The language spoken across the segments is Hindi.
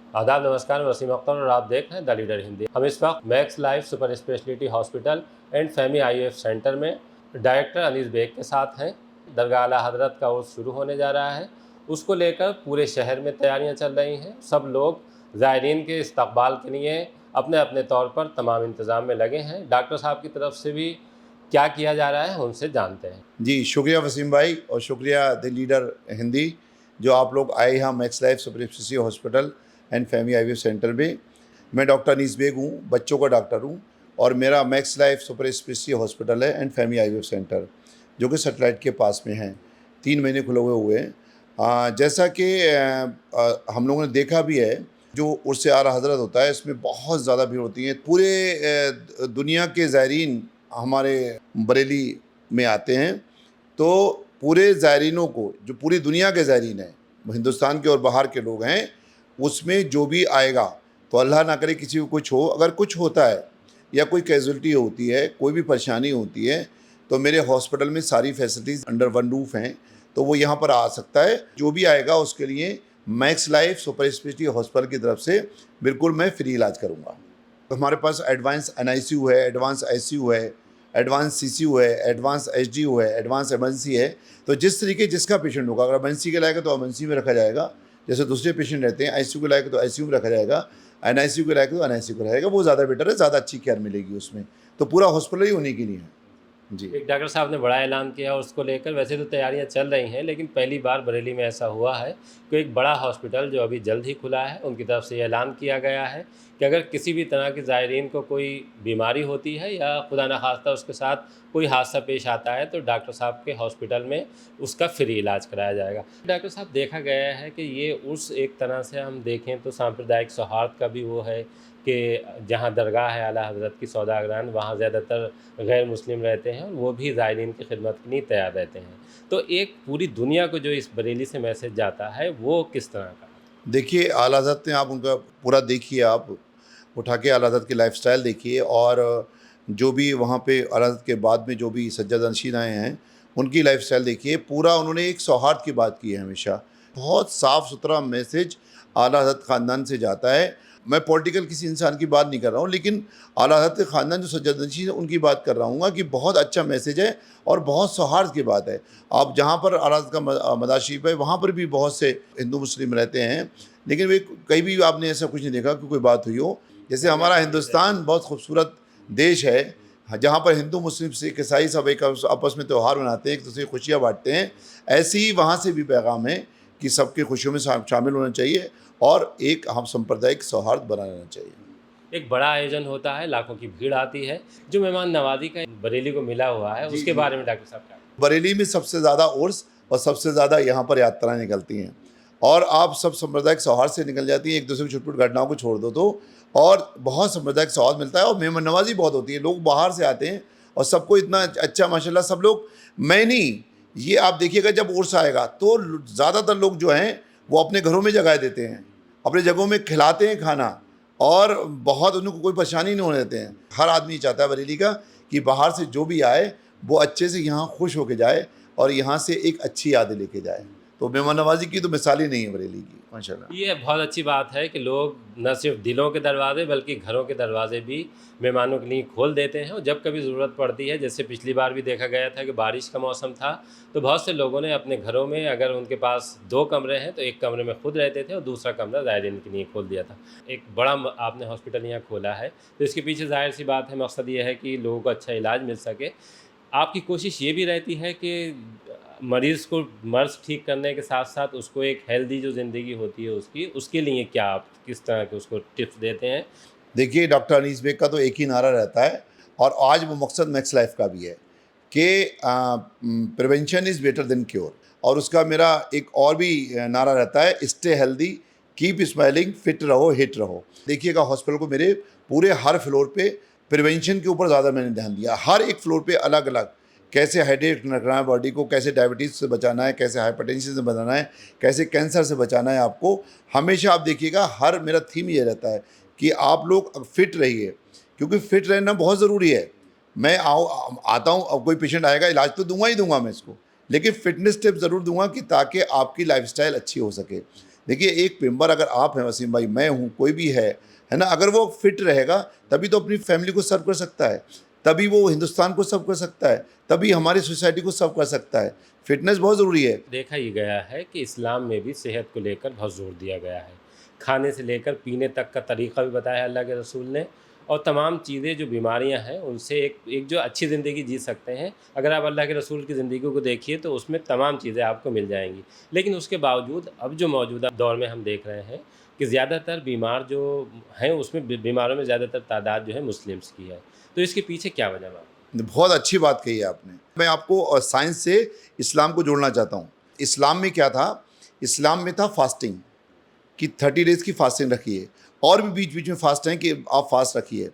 आदाब, नमस्कार। मैं वसीम अख्तर और आप देख रहे हैं द लीडर हिंदी। हम इस वक्त max life super speciality hospital and family IVF centre में डायरेक्टर अनीस बेग के साथ हैं। दरगाह आला हजरत का उर्स शुरू होने जा रहा है। उसको लेकर पूरे शहर में तैयारियां चल रही हैं। सब लोग ज़ायरीन के इस्तकबाल के लिए अपने अपने तौर पर तमाम इंतज़ाम में लगे हैं। डॉक्टर साहब की तरफ से भी क्या किया जा रहा है उनसे जानते हैं। जी शुक्रिया वसीम भाई और शुक्रिया द लीडर हिंदी जो आप लोग आए यहाँ max life super speciality hospital and family IVF centre में। मैं डॉक्टर अनीस बेग हूँ, बच्चों का डॉक्टर हूँ और मेरा max life super speciality hospital है एंड फैमिली आईवीएफ सेंटर जो कि सेटेलाइट के पास में है। 3 महीने खुले हुए हैं। जैसा कि हम लोगों ने देखा भी है, जो उर्स आला हज़रत होता है इसमें बहुत ज़्यादा भीड़ होती है। पूरे दुनिया के ज़ायरीन हमारे बरेली में आते हैं। तो पूरे ज़ायरीनों को, जो पूरी दुनिया के ज़ायरीन हैं, हिंदुस्तान के और बाहर के लोग हैं, उसमें जो भी आएगा तो अल्लाह ना करे किसी को कुछ हो, अगर कुछ होता है या कोई कैजुअल्टी होती है, कोई भी परेशानी होती है, तो मेरे हॉस्पिटल में सारी फैसिलिटीज़ अंडर वन रूफ हैं, तो वो यहाँ पर आ सकता है। जो भी आएगा उसके लिए max life super speciality hospital की तरफ से बिल्कुल मैं फ्री इलाज करूँगा। तो हमारे पास एडवांस एनआईसीयू है, एडवांस आईसीयू है, एडवांस सीसीयू है, एडवांस एचडीयू है, एडवांस एमरजेंसी है। तो जिस तरीके जिसका पेशेंट होगा, अगर एमरजेंसी के लायक है तो एमरजेंसी में रखा जाएगा, जैसे दूसरे पेशेंट रहते हैं। आईसीयू के लायक है तो आईसीयू में रखा जाएगा, एनआईसीयू के लायक है तो एनआईसीयू को रहेगा। वो ज़्यादा बेटर है, ज़्यादा अच्छी केयर मिलेगी उसमें। तो पूरा हॉस्पिटल ही उन्हीं के लिए है। जी। एक डॉक्टर साहब ने बड़ा ऐलान किया और उसको लेकर वैसे तो तैयारियां चल रही हैं, लेकिन पहली बार बरेली में ऐसा हुआ है कि एक बड़ा हॉस्पिटल जो अभी जल्द ही खुला है, उनकी तरफ से ये ऐलान किया गया है कि अगर किसी भी तरह के ज़ायरीन को कोई बीमारी होती है या खुदा न खास्ता उसके साथ कोई हादसा पेश आता है तो डॉक्टर साहब के हॉस्पिटल में उसका फ्री इलाज कराया जाएगा। डॉक्टर साहब, देखा गया है कि ये उस एक तरह से हम देखें तो सांप्रदायिक सौहार्द का भी वो है कि जहाँ दरगाह है आला हज़रत की सौदागरान, वहाँ ज़्यादातर गैर मुस्लिम रहते हैं और वो भी ज़ायरीन की खिदमत के लिए तैयार रहते हैं। तो एक पूरी दुनिया को जो इस बरेली से मैसेज जाता है वो किस तरह का? देखिए आला हज़रत ने, आप उनका पूरा देखिए, आप उठा के आला हज़रत की लाइफ़स्टाइल देखिए और जो भी वहाँ पे आला हज़रत के बाद में जो भी सज्जादनशीन आए हैं उनकी लाइफ़स्टाइल देखिए। पूरा उन्होंने एक सौहार्द की बात की है हमेशा। बहुत साफ़ सुथरा मैसेज आला हज़रत ख़ानदान से जाता है। मैं पॉलिटिकल किसी इंसान की बात नहीं कर रहा हूँ, लेकिन आला हज़रत के ख़ानदान जो सज्जादनशीन है उनकी बात कर रहा हूँ कि बहुत अच्छा मैसेज है और बहुत सौहार्द की बात है। आप जहाँ पर आला हज़रत का मज़ार शरीफ है वहाँ पर भी बहुत से हिंदू मुस्लिम रहते हैं, लेकिन वे कहीं भी आपने ऐसा कुछ नहीं देखा कि कोई बात हुई हो। जैसे हमारा हिंदुस्तान बहुत खूबसूरत देश है, जहाँ पर हिंदू मुस्लिम सिख ईसाई सब एक आपस में त्यौहार मनाते हैं, एक दूसरे की खुशियाँ बांटते हैं। ऐसे ही वहाँ से भी पैगाम है कि सबकी खुशियों में शामिल होना चाहिए और एक हम सांप्रदायिक सौहार्द बना रहना चाहिए। एक बड़ा आयोजन होता है, लाखों की भीड़ आती है। जो मेहमान नवाज़ी का बरेली को मिला हुआ है, उसके बारे में डॉक्टर साहब क्या? बरेली में सबसे ज़्यादा उर्स और सबसे ज़्यादा यहाँ पर यात्राएं निकलती हैं और आप सब सांप्रदायिक सौहार्द से निकल जाती हैं। एक दूसरे की छुटपुट घटनाओं को छोड़ दो तो, और बहुत सांप्रदायिक सौहार्द मिलता है और मेहमान नवाजी बहुत होती है। लोग बाहर से आते हैं और सबको इतना अच्छा माशाल्लाह, सब लोग, मैं नहीं, ये आप देखिएगा जब उर्स आएगा तो ज़्यादातर लोग जो हैं वो अपने घरों में जगह देते हैं, अपने जगहों में खिलाते हैं खाना और बहुत उनको कोई परेशानी नहीं होने देते हैं। हर आदमी चाहता है बरेली का कि बाहर से जो भी आए वो अच्छे से यहाँ खुश होके जाए और यहाँ से एक अच्छी यादें लेके जाए। तो मेहमान नवाजी की तो मिसाल ही नहीं है बरेली की, माशाल्लाह। ये बहुत अच्छी बात है कि लोग न सिर्फ दिलों के दरवाजे बल्कि घरों के दरवाजे भी मेहमानों के लिए खोल देते हैं और जब कभी ज़रूरत पड़ती है, जैसे पिछली बार भी देखा गया था कि बारिश का मौसम था, तो बहुत से लोगों ने अपने घरों में, अगर उनके पास 2 कमरे हैं तो एक कमरे में खुद रहते थे और दूसरा कमरा ज़ायरीन के लिए खोल दिया था। एक बड़ा आपने हॉस्पिटल यहाँ खोला है, तो इसके पीछे ज़ाहिर सी बात है, मकसद ये है कि लोगों को अच्छा इलाज मिल सके। आपकी कोशिश ये भी रहती है कि मरीज़ को मर्ज़ ठीक करने के साथ-साथ उसको एक हेल्दी जो ज़िंदगी होती है उसकी, उसके लिए क्या आप किस तरह के उसको टिप्स देते हैं? देखिए डॉक्टर अनीस बेग का तो एक ही नारा रहता है और आज वो मकसद मैक्स लाइफ का भी है कि prevention is better than cure. और उसका मेरा एक और भी नारा रहता है, stay healthy, keep smiling, fit रहो, हिट रहो। देखिएगा हॉस्पिटल को मेरे पूरे हर फ्लोर पे प्रिवेंशन के ऊपर ज़्यादा मैंने ध्यान दिया। हर एक फ्लोर पे अलग अलग, कैसे हाइड्रेट रखना है बॉडी को, कैसे डायबिटीज़ से बचाना है, कैसे हाइपरटेंशन से बचाना है, कैसे कैंसर से बचाना है आपको। हमेशा आप देखिएगा हर मेरा थीम ये रहता है कि आप लोग फिट रहिए, क्योंकि फिट रहना बहुत ज़रूरी है। मैं आता हूँ, अब कोई पेशेंट आएगा, इलाज तो दूंगा ही दूंगा मैं इसको, लेकिन फिटनेस टिप्स ज़रूर दूंगा कि ताकि आपकी लाइफस्टाइल अच्छी हो सके। देखिए एक मेंबर अगर आप हैं वसीम भाई, मैं हूँ, कोई भी है ना, अगर वो फिट रहेगा तभी तो अपनी फैमिली को सर्व कर सकता है, तभी वो हिंदुस्तान को सर्व कर सकता है, तभी हमारी सोसाइटी को सर्व कर सकता है। फिटनेस बहुत ज़रूरी है। देखा ही गया है कि इस्लाम में भी सेहत को लेकर बहुत जोर दिया गया है। खाने से लेकर पीने तक का तरीक़ा भी बताया है अल्लाह के रसूल ने, और तमाम चीज़ें जो बीमारियां हैं उनसे एक एक जो अच्छी ज़िंदगी जी सकते हैं, अगर आप अल्लाह के रसूल की ज़िंदगी को देखिए तो उसमें तमाम चीज़ें आपको मिल जाएंगी। लेकिन उसके बावजूद अब जो मौजूदा दौर में हम देख रहे हैं कि ज़्यादातर बीमार जो हैं उसमें बीमारों में ज़्यादातर तादाद जो है मुस्लिम्स की है। तो इसके पीछे क्या वजह मानते हैं? बहुत अच्छी बात कही है आपने। मैं आपको साइंस से इस्लाम को जोड़ना चाहता हूँ। इस्लाम में क्या था? इस्लाम में था फास्टिंग, कि 30 डेज़ की फास्टिंग रखिए, और भी बीच बीच में फास्ट हैं कि आप फास्ट रखिए।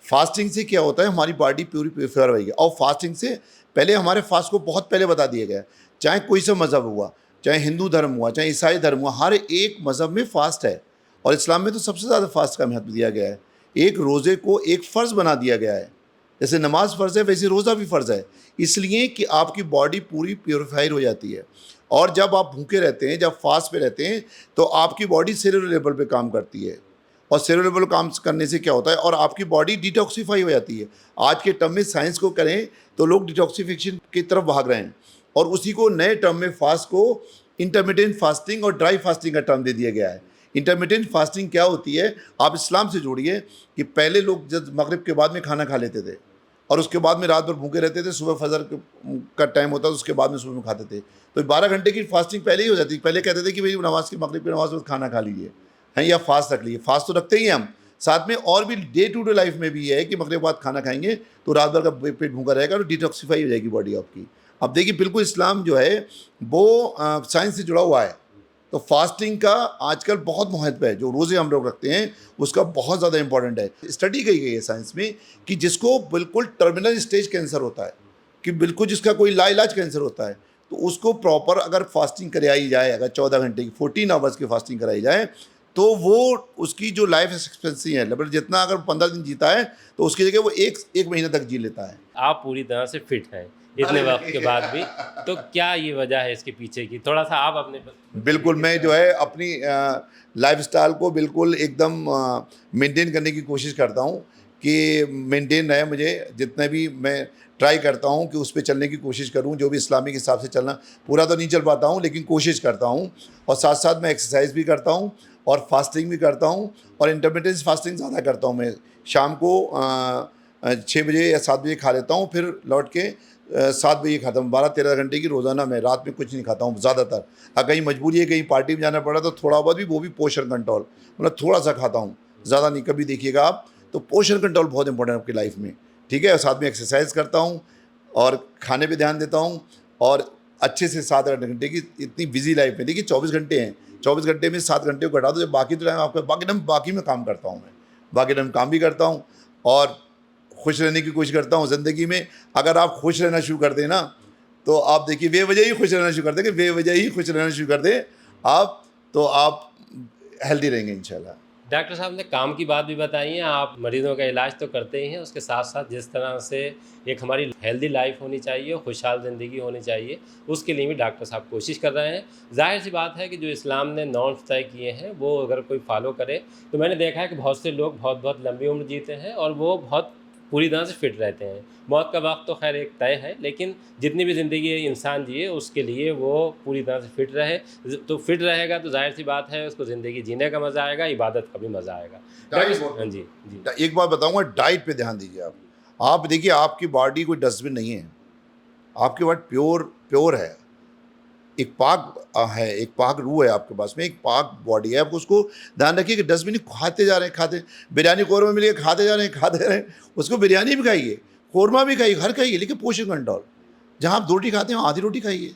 फास्टिंग से क्या होता है, हमारी बॉडी पूरी प्योर होगी। और फास्टिंग से पहले हमारे फास्ट को बहुत पहले बता दिया गया है। चाहे कोई सा मज़हब हुआ, चाहे हिंदू धर्म हुआ, चाहे ईसाई धर्म हुआ, हर एक मज़हब में फ़ास्ट है। और इस्लाम में तो सबसे ज़्यादा फास्ट का महत्व दिया गया है। एक रोज़े को एक फ़र्ज़ बना दिया गया है। जैसे नमाज फ़र्ज़ है वैसे रोज़ा भी फ़र्ज़ है, इसलिए कि आपकी बॉडी पूरी प्योरीफाइड हो जाती है। और जब आप भूखे रहते हैं, जब फास्ट पे रहते हैं, तो आपकी बॉडी सेलुलर लेवल पे काम करती है। और सेलुलर लेवल काम करने से क्या होता है, और आपकी बॉडी डिटॉक्सीफाई हो जाती है। आज के टर्म में साइंस को करें तो लोग डिटॉक्सिफिकेशन की तरफ भाग रहे हैं, और उसी को नए टर्म में फास्ट को इंटरमिटेंट फास्टिंग और ड्राई फास्टिंग का टर्म दे दिया गया है। इंटरमिटेंट फास्टिंग क्या होती है, आप इस्लाम से जोड़िए कि पहले लोग जब मगरिब के बाद में खाना खा लेते थे, और उसके बाद में रात भर भूखे रहते थे, सुबह फजर का टाइम होता था, उसके बाद में सुबह में खाते थे। तो 12 घंटे की फास्टिंग पहले ही हो जाती। पहले कहते थे कि भाई नमाज की मगरिब की नमाज में खाना खा लीजिए, हैं, या फास्ट रख लीजिए। फास्ट तो रखते ही हैं हम, साथ में और भी डे टू डे लाइफ में भी है कि मगरिब बाद खाना खाएंगे तो रात भर का पेट भूखा रहेगा और डिटॉक्सीफाई हो जाएगी बॉडी आपकी। अब देखिए बिल्कुल इस्लाम जो है वो साइंस से जुड़ा हुआ है। तो फास्टिंग का आजकल बहुत महत्व है। जो रोज़े हम लोग रखते हैं उसका बहुत ज़्यादा इंपॉर्टेंट है। स्टडी की गई है साइंस में कि जिसको बिल्कुल टर्मिनल स्टेज कैंसर होता है, कि बिल्कुल जिसका कोई लाइलाज कैंसर होता है, तो उसको प्रॉपर अगर फास्टिंग कराई जाए, अगर 14 घंटे की 14 आवर्स की फास्टिंग कराई जाए, तो वो उसकी जो लाइफ एक्सपेक्टेंसी है, मतलब जितना अगर 15 दिन जीता है तो उसकी जगह वो एक महीने तक जी लेता है। आप पूरी तरह से फिट हैं इतने वक्त के बाद भी, तो क्या ये वजह है इसके पीछे की? थोड़ा सा आप अपने बिल्कुल, मैं जो है अपनी लाइफ़स्टाइल को बिल्कुल एकदम मेंटेन करने की कोशिश करता हूँ कि मेंटेन रहे। मुझे जितना भी मैं ट्राई करता हूँ कि उस पे चलने की कोशिश करूँ, जो भी इस्लामिक हिसाब से चलना। पूरा तो नहीं चल पाता हूँ लेकिन कोशिश करता हूँ, और साथ साथ मैं एक्सरसाइज भी करता हूँ और फास्टिंग भी करता हूँ, और इंटरमिटेंट फास्टिंग ज़्यादा करता हूँ। मैं शाम को 6 बजे या 7 बजे खा लेता हूँ, फिर लौट के 7 बजे खाता हूँ। 12-13 घंटे की रोज़ाना मैं रात में कुछ नहीं खाता हूँ ज़्यादातर। अगर कहीं मजबूरी है, कहीं पार्टी में जाना पड़ा तो थोड़ा बहुत भी, वो भी पोषण कंट्रोल, मतलब थोड़ा सा खाता हूँ, ज़्यादा नहीं। कभी देखिएगा आप, तो पोषण कंट्रोल बहुत इंपॉर्टेंट है आपकी लाइफ में, ठीक है। और साथ में एक्सरसाइज करता हूँ और खाने पे ध्यान देता हूँ, और अच्छे से 7-8 घंटे की इतनी बिजी लाइफ में, देखिए 24 घंटे हैं, 24 घंटे में 7 घंटे को घटा दो, जब बाकी तो टाइम आपका, बाकी में काम करता हूँ मैं, बाकी टाइम काम भी करता हूँ और खुश रहने की कोशिश करता हूँ ज़िंदगी में। अगर आप खुश रहना शुरू कर दें ना, तो आप देखिए बेवजह ही खुश रहना शुरू कर देंगे, बेवजह ही खुश रहना शुरू कर दें आप, तो आप हेल्दी रहेंगे इंशाल्लाह। डॉक्टर साहब ने काम की बात भी बताई है, आप मरीज़ों का इलाज तो करते ही हैं, उसके साथ साथ जिस तरह से एक हमारी हेल्दी लाइफ होनी चाहिए, खुशहाल ज़िंदगी होनी चाहिए, उसके लिए भी डॉक्टर साहब कोशिश कर रहे हैं। ज़ाहिर सी बात है कि जो इस्लाम ने नॉर्म्स तय किए हैं वो अगर कोई फॉलो करे, तो मैंने देखा है कि बहुत से लोग बहुत बहुत लंबी उम्र जीते हैं और वो बहुत पूरी तरह से फिट रहते हैं। मौत का वक्त तो खैर एक तय है, लेकिन जितनी भी ज़िंदगी इंसान जिए उसके लिए वो पूरी तरह से फिट रहे। तो फिट रहेगा तो ज़ाहिर सी बात है उसको ज़िंदगी जीने का मज़ा आएगा, इबादत का भी मज़ा आएगा। हाँ जी, जी। एक बात बताऊंगा, डाइट पे ध्यान दीजिए आप देखिए आपकी बॉडी कोई डस्टबिन नहीं है, आपकी बॉडी प्योर है, एक पाक है, एक पाक रूह है आपके पास में, एक पाक बॉडी है। आप उसको ध्यान रखिए कि डस्टबिन खाते जा रहे हैं, खाते, बिरयानी कौरमा मिल गया खाते जा रहे हैं, उसको बिरयानी भी खाइए, कौरमा भी खाइए, हर खाइए, लेकिन पोषण कंट्रोल। जहाँ आप 2 रोटी खाते हैं आधी रोटी खाइए,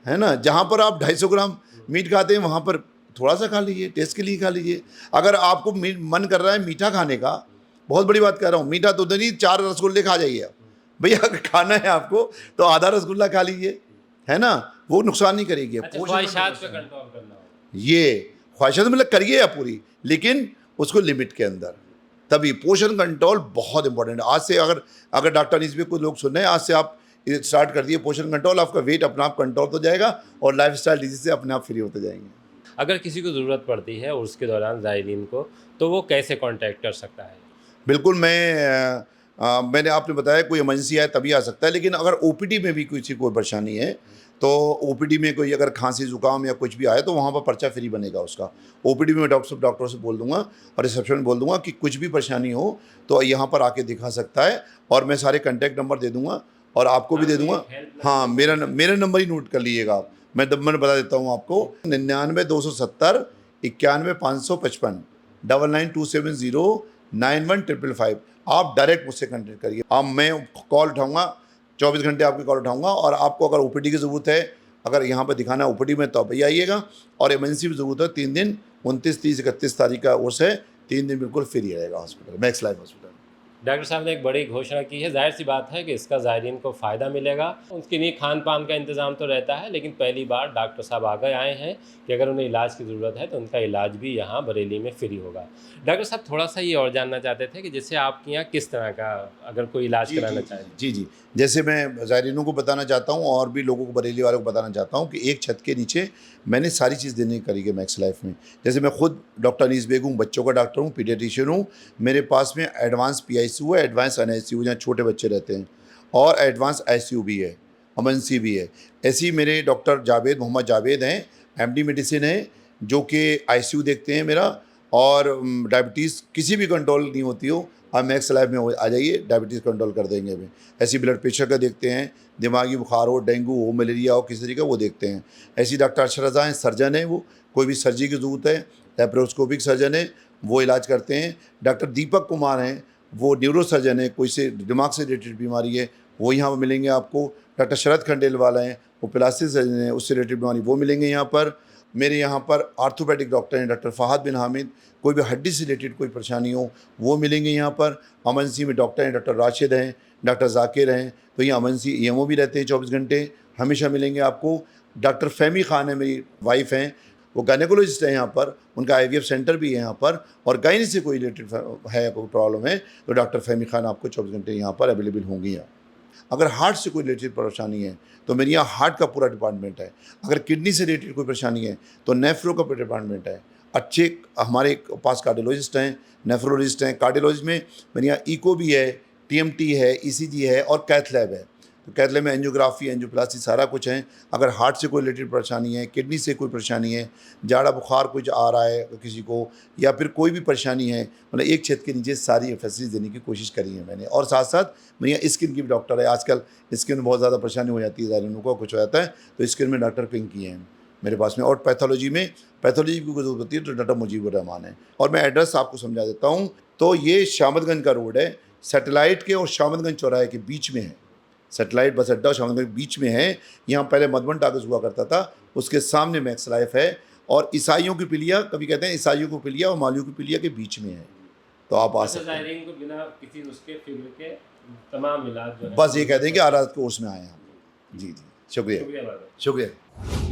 है ना। जहाँ पर आप 250 ग्राम मीट खाते हैं वहाँ पर थोड़ा सा खा लीजिए, टेस्ट के लिए खा लीजिए। अगर आपको मन कर रहा है मीठा खाने का, बहुत बड़ी बात कह रहा हूँ, मीठा तो नहीं, 4 रसगुल्ले खा जाइए आप, भैया अगर खाना है आपको तो आधा रसगुल्ला खा लीजिए, है ना, वो नुकसान नहीं करेगी। अच्छा, ख्वाहिशात पे कंट्रोल करना हो, ये ख्वाहिशात मतलब करिए आप पूरी, लेकिन उसको लिमिट के अंदर, तभी पोषण कंट्रोल बहुत इंपॉर्टेंट है। आज से अगर डॉक्टर इसमें कुछ लोग सुन रहे हैं, आज से आप स्टार्ट कर दिए पोषण कंट्रोल, आपका वेट अपने आप कंट्रोल हो जाएगा और लाइफस्टाइल डिजीज से अपने आप फ्री होते जाएंगे। अगर किसी को ज़रूरत पड़ती है उर्स के दौरान ज़ायरीन को, तो वो कैसे कॉन्टैक्ट कर सकता है? बिल्कुल, मैंने आपने बताया कोई इमरजेंसी है तभी आ सकता है, लेकिन अगर ओपीडी में भी किसी को कोई परेशानी है तो ओपीडी में कोई अगर खांसी ज़ुकाम या कुछ भी आए तो वहाँ पर पर्चा फ्री बनेगा उसका। ओपीडी में मैं डॉक्टर से बोल दूँगा और रिसेप्शन में बोल दूँगा कि कुछ भी परेशानी हो तो यहाँ पर आके दिखा सकता है, और मैं सारे कॉन्टैक्ट नंबर दे दूँगा और आपको भी दे दूँगा। हाँ, मेरा नंबर ही नोट कर लीजिएगा आप। मैं नंबर बता देता हूँ आपको, 99 270 91 555 99 270 91 555। आप डायरेक्ट मुझसे कॉन्टेक्ट करिए। अब मैं कॉल उठाऊँगा, 24 घंटे आपकी कॉल उठाऊँगा, और आपको अगर ओपीडी की ज़रूरत है, अगर यहाँ पर दिखाना है ओपीडी में तो आप आइएगा, और इमरजेंसी में ज़रूरत है 3 दिन 29, 30, 31 तारीख का कोर्स है, 3 दिन बिल्कुल फ्री रहेगा hospital, max life hospital. Doctor साहब ने एक बड़ी घोषणा की है, ज़ाहिर सी बात है कि इसका ज़ायरीन को फ़ायदा मिलेगा। उसके लिए खान पान का इंतज़ाम तो रहता है, लेकिन पहली बार डॉक्टर साहब आगे आए हैं कि अगर उन्हें इलाज की ज़रूरत है तो उनका इलाज भी यहाँ बरेली में फ्री होगा। डॉक्टर साहब थोड़ा सा ये और जानना चाहते थे कि जैसे आपके यहाँ किस तरह का अगर कोई इलाज कराना चाहे? जी। जैसे मैं ज़ायरीनों को बताना चाहता हूँ और भी लोगों को, बरेली वालों को बताना चाहता हूँ कि एक छत के नीचे मैंने सारी चीज़ देने करी है मैक्स लाइफ में। जैसे मैं खुद डॉक्टर अनीस बेग हूँ, बच्चों का डॉक्टर हूँ, पीडियाट्रिशियन हूँ। मेरे पास में एडवांस पीआईसीयू है, एडवांस एनआईसीयू जहाँ छोटे बच्चे रहते हैं, और एडवांस आईसीयू भी है, एमएनसी भी है। ऐसे ही मेरे डॉक्टर मोहम्मद जावेद हैं, एमडी मेडिसिन है, जो कि आईसीयू देखते हैं मेरा, और डायबिटीज़ किसी भी कंट्रोल नहीं होती हो, आप मैक्स लाइफ में आ जाइए, डायबिटीज़ कंट्रोल कर देंगे अभी। ऐसी ब्लड प्रेशर का देखते हैं, दिमागी बुखार हो, डेंगू हो, मलेरिया हो, किसी तरीके का वो देखते हैं। ऐसी डॉक्टर अरशद रज़ा हैं, सर्जन है, वो कोई भी सर्जरी की ज़रूरत है, लेप्रोस्कोपिक सर्जन है, वो इलाज करते हैं। डॉक्टर दीपक कुमार हैं, वो न्यूरो सर्जन है, कोई से दिमाग से रिलेटेड बीमारी है वो यहाँ पर मिलेंगे आपको। डॉक्टर शरद खंडेलवाल हैं, वो प्लास्टिक सर्जन है, उससे रिलेटेड बीमारी वो मिलेंगे यहाँ पर। मेरे यहाँ पर आर्थोपेडिक डॉक्टर हैं, डॉक्टर फ़हाद बिन हामिद, कोई भी हड्डी से रिलेटेड कोई परेशानी हो वो मिलेंगे यहाँ पर। एमएनसी में डॉक्टर हैं, डॉक्टर राशिद हैं, डॉक्टर जाकिर हैं, तो ये एमएनसी ईएमओ भी रहते हैं 24 घंटे, हमेशा मिलेंगे आपको। डॉक्टर फ़हमी खान है, मेरी वाइफ हैं, वो गायनेकोलॉजिस्ट है यहाँ पर, उनका आईवीएफ सेंटर भी है यहाँ पर, और गायनी से कोई रिलेटेड है, कोई प्रॉब्लम है तो डॉक्टर फ़हमी खान आपको 24 घंटे यहाँ पर अवेलेबल होंगी। यहाँ अगर हार्ट से कोई रिलेटेड परेशानी है तो मेरे यहाँ हार्ट का पूरा डिपार्टमेंट है। अगर किडनी से रिलेटेड कोई परेशानी है तो नेफ्रो का डिपार्टमेंट है। अच्छे हमारे पास कार्डियोलॉजिस्ट हैं, नेफ्रोलॉजिस्ट हैं। कार्डियोलॉजी में मेरे यहाँ इको भी है, टीएमटी है, ईसीजी है, और कैथ लैब है। तो कैथ लैब में एंजियोग्राफी, एंजियोप्लास्टी सारा कुछ है। अगर हार्ट से कोई रिलेटेड परेशानी है, किडनी से कोई परेशानी है, जाड़ा बुखार कुछ आ रहा है किसी को, या फिर कोई भी परेशानी है, मतलब एक छत के नीचे सारी फैसिलिटीज देने की कोशिश करी है मैंने। और साथ साथ मेरे यहाँ स्किन की भी डॉक्टर है। आजकल स्किन में बहुत ज़्यादा परेशानी हो जाती है, ज़ायरीनों को कुछ हो जाता है तो स्किन में डॉक्टर पिंकी हैं मेरे पास में। और पैथोलॉजी की कोई ज़रूरत होती है तो डॉक्टर मुजीबुर रहमान है। और मैं एड्रेस आपको समझा देता हूँ, तो ये शामतगंज का रोड है, सैटेलाइट के और शामतगंज चौराहे के बीच में है। सैटेलाइट बस अड्डा शामतगंज के बीच में है। यहाँ पहले मधुबन टाकिज़ हुआ करता था, उसके सामने मैक्स लाइफ है। और ईसाइयों की पिलिया, कभी कहते हैं ईसाइयों की पिलिया और मालियों की पिलिया के बीच में है, तो आप आ सकते हैं। ज़ायरीन को बिना किसी नुस्खे फिक्र के तमाम इलाज जो है, बस ये कहते हैं कि आराध कोर्स में आए हैं हम। जी, शुक्रिया। शुक्रिया। शुक्रिया।